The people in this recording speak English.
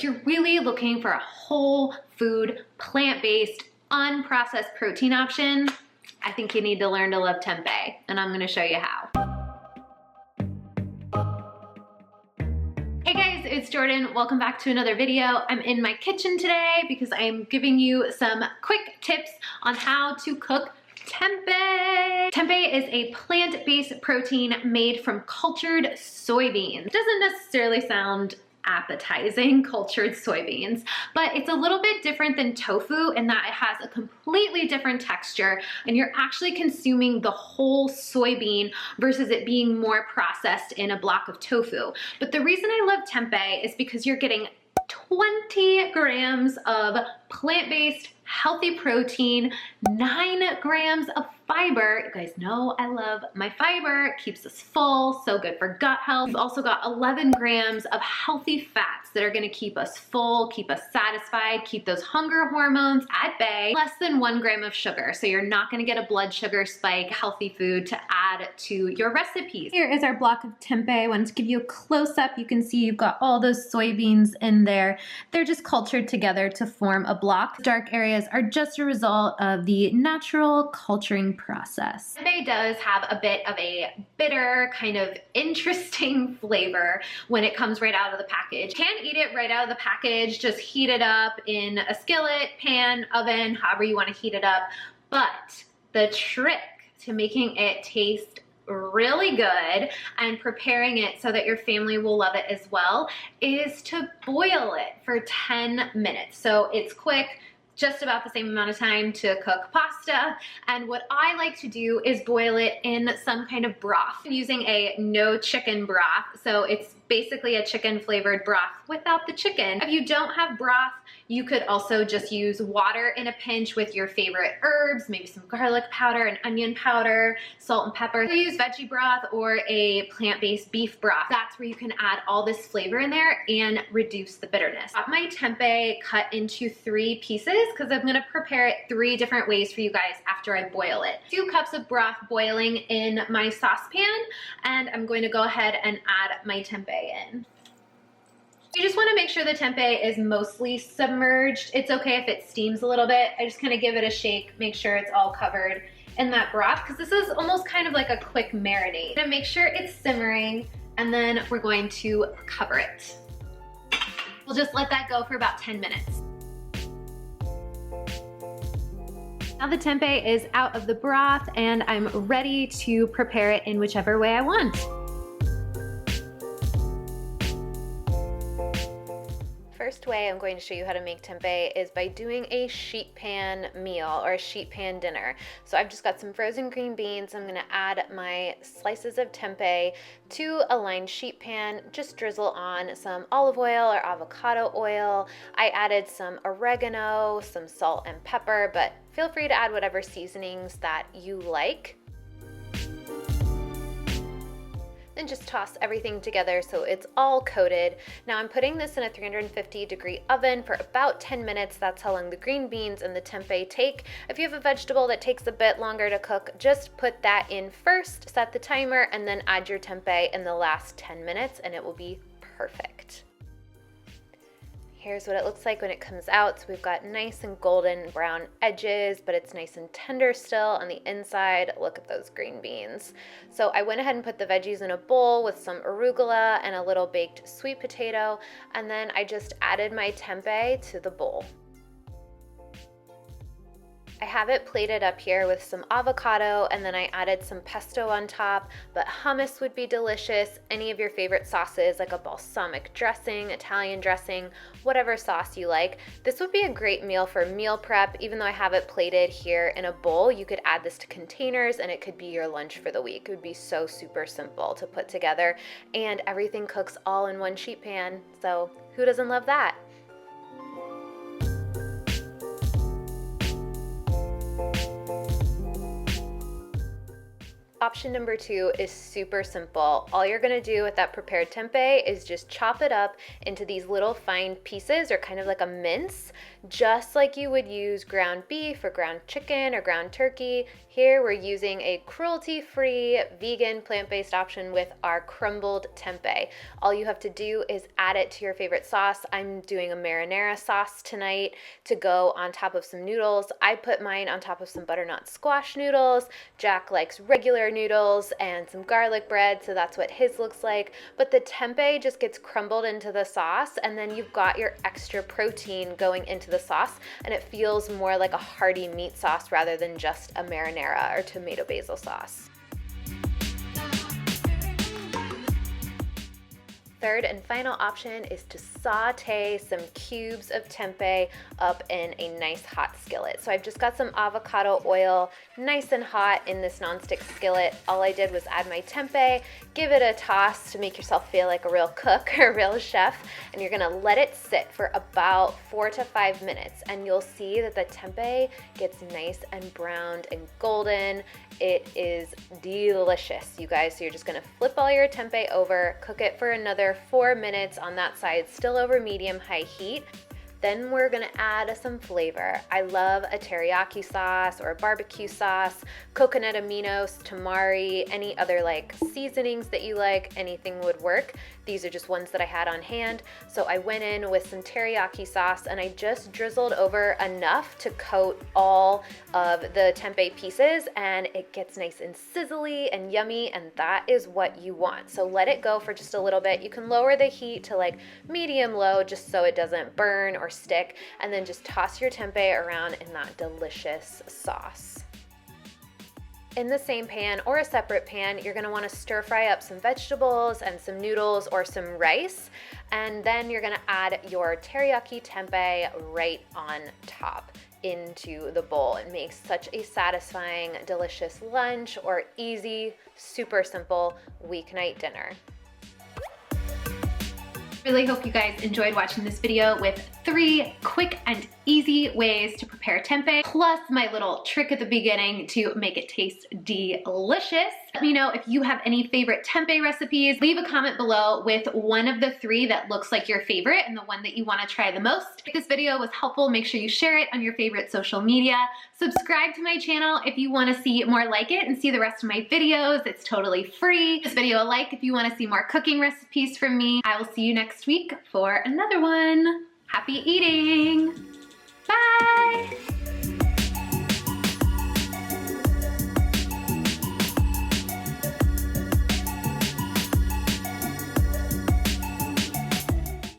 if you're really looking for a whole food, plant-based, unprocessed protein option, I think you need to learn to love tempeh, and I'm gonna show you how. Hey guys, it's Jordan. Welcome back to another video. I'm in my kitchen today because I'm giving you some quick tips on how to cook tempeh. Tempeh is a plant-based protein made from cultured soybeans. It doesn't necessarily sound appetizing, cultured soybeans, but it's a little bit different than tofu in that it has a completely different texture and you're actually consuming the whole soybean versus it being more processed in a block of tofu. But the reason I love tempeh is because you're getting 20 grams of plant-based healthy protein, 9 grams of fiber. You guys know I love my fiber. It keeps us full, so good for gut health. We've also got 11 grams of healthy fats that are gonna keep us full, keep us satisfied, keep those hunger hormones at bay. Less than 1 gram of sugar, so you're not gonna get a blood sugar spike. Healthy food to add to your recipes. Here is our block of tempeh. I wanted to give you a close-up. You can see you've got all those soybeans in there. They're just cultured together to form a block. Dark areas are just a result of the natural culturing process. Tempeh does have a bit of a bitter, kind of interesting flavor when it comes right out of the package. You can eat it right out of the package, just heat it up in a skillet, pan, oven, however you want to heat it up. But the trick to making it taste really good and preparing it so that your family will love it as well is to boil it for 10 minutes. So it's quick, just about the same amount of time to cook pasta. And what I like to do is boil it in some kind of broth. I'm using a no chicken broth. So it's basically a chicken flavored broth without the chicken. If you don't have broth, you could also just use water in a pinch with your favorite herbs, maybe some garlic powder and onion powder, salt and pepper. You use veggie broth or a plant-based beef broth. That's where you can add all this flavor in there and reduce the bitterness. I got my tempeh cut into 3 pieces because I'm gonna prepare it 3 different ways for you guys after I boil it. 2 cups of broth boiling in my saucepan, and I'm going to go ahead and add my tempeh in. You just want to make sure the tempeh is mostly submerged. It's okay if it steams a little bit. I just kind of give it a shake, make sure it's all covered in that broth because this is almost kind of like a quick marinade. Gonna make sure it's simmering and then we're going to cover it. We'll just let that go for about 10 minutes. Now the tempeh is out of the broth and I'm ready to prepare it in whichever way I want. First way I'm going to show you how to make tempeh is by doing a sheet pan meal or a sheet pan dinner. So I've just got some frozen green beans. I'm going to add my slices of tempeh to a lined sheet pan. Just drizzle on some olive oil or avocado oil. I added some oregano, some salt and pepper, but feel free to add whatever seasonings that you like. Then just toss everything together so it's all coated. Now I'm putting this in a 350-degree oven for about 10 minutes. That's how long the green beans and the tempeh take. If you have a vegetable that takes a bit longer to cook, just put that in first, set the timer, and then add your tempeh in the last 10 minutes and it will be perfect. Here's what it looks like when it comes out. So we've got nice and golden brown edges, but it's nice and tender still on the inside. Look at those green beans. So I went ahead and put the veggies in a bowl with some arugula and a little baked sweet potato, and then I just added my tempeh to the bowl. I have it plated up here with some avocado and then I added some pesto on top, but hummus would be delicious. Any of your favorite sauces like a balsamic dressing, Italian dressing, whatever sauce you like. This would be a great meal for meal prep. Even though I have it plated here in a bowl, you could add this to containers and it could be your lunch for the week. It would be so super simple to put together and everything cooks all in one sheet pan. So who doesn't love that? Option number 2 is super simple. All you're gonna do with that prepared tempeh is just chop it up into these little fine pieces, or kind of like a mince, just like you would use ground beef or ground chicken or ground turkey. Here we're using a cruelty-free, vegan, plant-based option with our crumbled tempeh. All you have to do is add it to your favorite sauce. I'm doing a marinara sauce tonight to go on top of some noodles. I put mine on top of some butternut squash noodles. Jack likes regular noodles and some garlic bread, so that's what his looks like. But the tempeh just gets crumbled into the sauce, and then you've got your extra protein going into the sauce, and it feels more like a hearty meat sauce rather than just a marinara or tomato basil sauce. Third and final option is to saute some cubes of tempeh up in a nice hot skillet. So I've just got some avocado oil nice and hot in this nonstick skillet. All I did was add my tempeh, give it a toss to make yourself feel like a real cook or a real chef, and you're gonna let it sit for about 4 to 5 minutes, and you'll see that the tempeh gets nice and browned and golden. It is delicious, you guys. So you're just gonna flip all your tempeh over, cook it for another 4 minutes on that side, still over medium-high heat. Then we're gonna add some flavor. I love a teriyaki sauce or a barbecue sauce, coconut aminos, tamari, any other like seasonings that you like, anything would work. These are just ones that I had on hand. So I went in with some teriyaki sauce, and I just drizzled over enough to coat all of the tempeh pieces, and it gets nice and sizzly and yummy, and that is what you want. So let it go for just a little bit. You can lower the heat to like medium low just so it doesn't burn or stick, and then just toss your tempeh around in that delicious sauce. In the same pan or a separate pan, you're gonna wanna stir fry up some vegetables and some noodles or some rice, and then you're gonna add your teriyaki tempeh right on top into the bowl. It makes such a satisfying, delicious lunch or easy, super simple weeknight dinner. Really hope you guys enjoyed watching this video with 3 quick and easy ways to prepare tempeh, plus my little trick at the beginning to make it taste delicious. Let me know if you have any favorite tempeh recipes. Leave a comment below with one of the 3 that looks like your favorite and the one that you want to try the most. If this video was helpful, make sure you share it on your favorite social media. Subscribe to my channel if you want to see more like it and see the rest of my videos. It's totally free. Give this video a like if you want to see more cooking recipes from me. I will see you next week for another one. Happy eating! Bye!